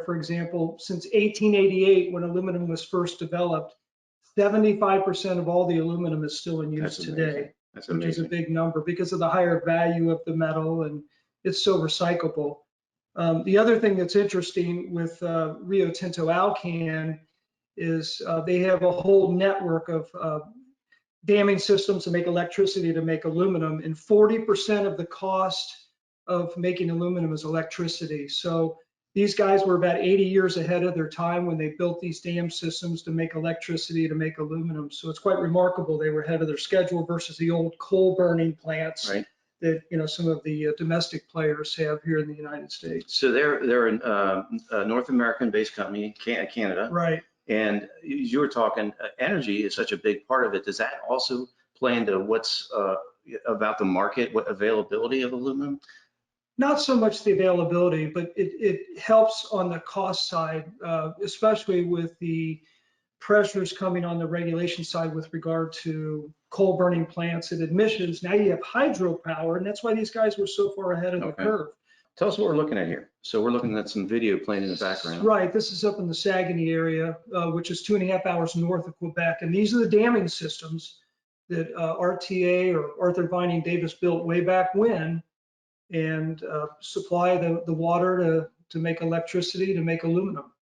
for example, since 1888, when aluminum was first developed, 75% of all the aluminum is still in use today, which is a big number because of the higher value of the metal, and it's so recyclable. The other thing that's interesting with Rio Tinto Alcan is they have a whole network of damming systems to make electricity to make aluminum, and 40% of the cost of making aluminum is electricity. So these guys were about 80 years ahead of their time when they built these dam systems to make electricity to make aluminum. So it's quite remarkable they were ahead of their schedule versus the old coal burning plants that some of the domestic players have here in the United States. So they're a North American-based company, Canada. Right. And you were talking, energy is such a big part of it. Does that also play into what's about the market, what availability of aluminum? Not so much the availability, but it helps on the cost side, especially with the pressures coming on the regulation side with regard to coal burning plants and emissions. Now you have hydropower, and that's why these guys were so far ahead of the curve. Tell us what we're looking at here. So we're looking at some video playing in the background. Right, this is up in the Saguenay area, which is 2.5 hours north of Quebec. And these are the damming systems that RTA, or Arthur Vining Davis, built way back when, and supply the water to make electricity, to make aluminum.